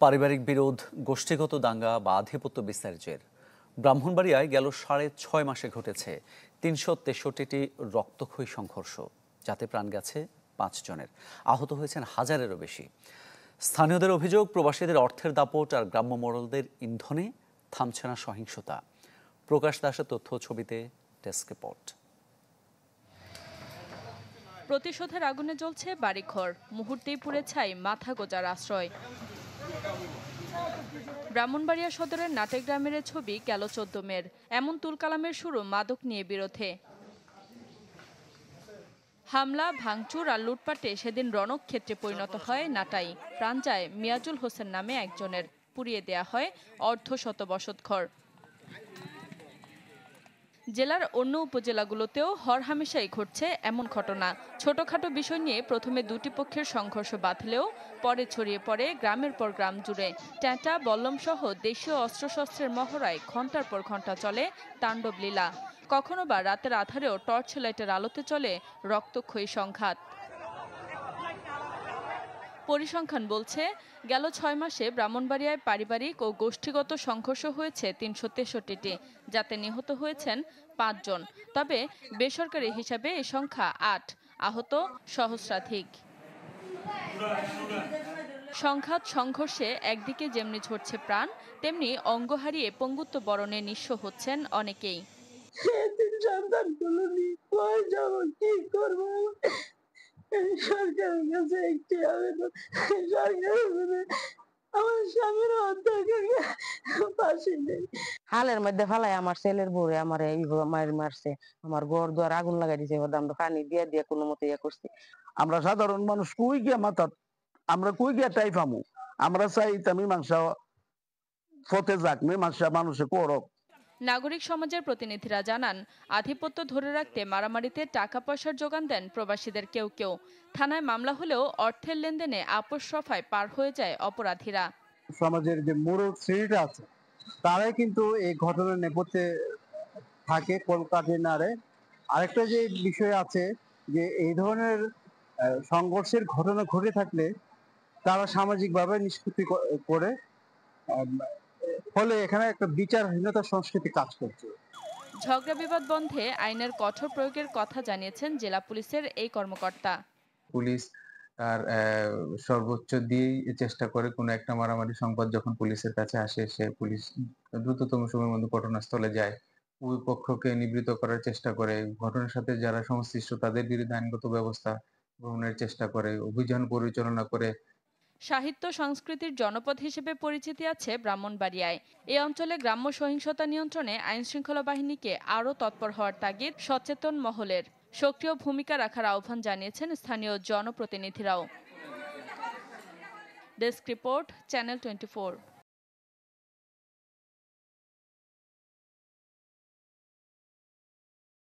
পারিবারিক বিরোধ, গোষ্ঠীগত দাঙ্গা বা আধিপত্য বিস্তারের জের ব্রাহ্মণবাড়িয়ায় গেল ৬.৫ মাসে ঘটেছে ৩৬৩টি রক্তক্ষয়ী সংঘর্ষ, যাতে প্রাণ গেছে ৫ জনের, আহত হয়েছেন হাজারেরও বেশি। স্থানীয়দের অভিযোগ, প্রবাসীদের অর্থের দাপট আর গ্রাম্য মোড়লদের ইন্ধনে থামছে না সহিংসতা। প্রকাশ দাসের তথ্য, ছবিতে ডেস্ক রিপোর্ট। প্রতিশোধের আগুনে জ্বলছে বাড়িঘর, মুহূর্তেই পুড়ে ছাই মাথা গোজার আশ্রয়। ব্রাহ্মণবাড়িয়া সদরের নাটে গ্রামের ছবি গেল ১৪ মের। এমন তুলকালামের শুরু মাদক নিয়ে বিরোধে। হামলা, ভাঙচুর আর লুটপাটে সেদিন রণক্ষেত্রে পরিণত হয় নাটাই। প্রাণ যায় মিয়াজুল হোসেন নামে একজনের, পুড়িয়ে দেয়া হয় অর্ধশত বসতঘর। জেলার অন্য উপজেলাগুলোতেও হরহামেশাই ঘটছে এমন ঘটনা। ছোটখাটো বিষয় নিয়ে প্রথমে দুটি পক্ষের সংঘর্ষ বাঁধলেও পরে ছড়িয়ে পড়ে গ্রামের পর গ্রাম জুড়ে। ট্যাঁটা, বল্লম সহ দেশীয় অস্ত্রশস্ত্রের মহড়ায় ঘণ্টার পর ঘণ্টা চলে তাণ্ডব লীলা। কখনো বা রাতের আধারেও টর্চ লাইটের আলোতে চলে রক্তক্ষয়ী সংঘাত। পরিসংখ্যান বলছে, গেল ৬ মাসে ব্রাহ্মণবাড়িয়ায় পারিবারিক ও গোষ্ঠীগত সংঘর্ষ হয়েছে ৩৬৩টি, যাতে নিহত হয়েছেন ৫ জন। তবে বেসরকারি হিসাবে এই সংখ্যা ৮, আহত সহস্রাধিক। সংঘাত সংঘর্ষে একদিকে যেমনি ঝরছে প্রাণ, তেমনি অঙ্গ হারিয়ে পঙ্গুত্ব বরণে নিঃস্ব হচ্ছেন অনেকেই। সরকারের কাছে একটি আবেদন, সরকারের আমার স্বামীর ফাঁসি নেই। হালের মধ্যে ফালাই আমার ছেলের বউরে আমার মায়ের মারছে, আমার ঘর দুয়ার আগুন লাগাই দিয়েছে, আমরা পানি দিয়ে দিয়ে কোনো মতে ইয়ে করছি। আমরা সাধারণ মানুষ কই গিয়া মাথা, আমরা কই গিয়া টাই পামু? আমরা চাই মীমাংসা ফতে যাক, মীমাংসা মানুষে করক। নাগরিক সমাজের প্রতিনিধিরা জানান, আধিপত্য ধরে রাখতে মারামারিতে টাকা পয়সার যোগান দেন প্রবাসীদের কেউ কেউ। থানায় মামলা হলেও অর্থের লেনদেনে আপোষ রফায় পার হয়ে যায় অপরাধীরা। সমাজের যে মোড়ল শ্রেণীটা আছে, তারাই কিন্তু এই ঘটনার নেপথ্যে থাকে কলকাতা নারে। আরেকটা যে বিষয় আছে, যে এই ধরনের সংঘর্ষের ঘটনা ঘটে থাকলে তারা সামাজিকভাবে নিষ্পত্তি করে, ফলে এখানে একটা বিচারহীনতার সংস্কৃতি কাজ করছে। ঝগড়া বিবাদ বন্ধে আইনের কঠোর প্রয়োগের কথা জানিয়েছেন জেলা পুলিশের এই কর্মকর্তা। পুলিশ তার সর্বোচ্চ দিয়েই চেষ্টা করে কোনো একটা মারামারি সংবাদ যখন পুলিশের কাছে আসে, সে পুলিশ দ্রুততম সময়ের মধ্যে ঘটনাস্থলে যায়, ওই পক্ষকে নিবৃত্ত করার চেষ্টা করে, ঘটনার সাথে যারা সংশ্লিষ্ট তাদের বিরুদ্ধে আইনগত ব্যবস্থা গ্রহণের চেষ্টা করে, অভিযান পরিচালনা করে। সাহিত্য সংস্কৃতির জনপদ হিসেবে পরিচিতি আছে ব্রাহ্মণবাড়িয়ায়। এই অঞ্চলে গ্রাম্য সহিংসতা নিয়ন্ত্রণে আইনশৃঙ্খলা বাহিনীকে আরও তৎপর হওয়ার তাগিদ সচেতন মহলের। সক্রিয় ভূমিকা রাখার আহ্বান জানিয়েছেন স্থানীয় জনপ্রতিনিধিরাও। Desk report, channel 24।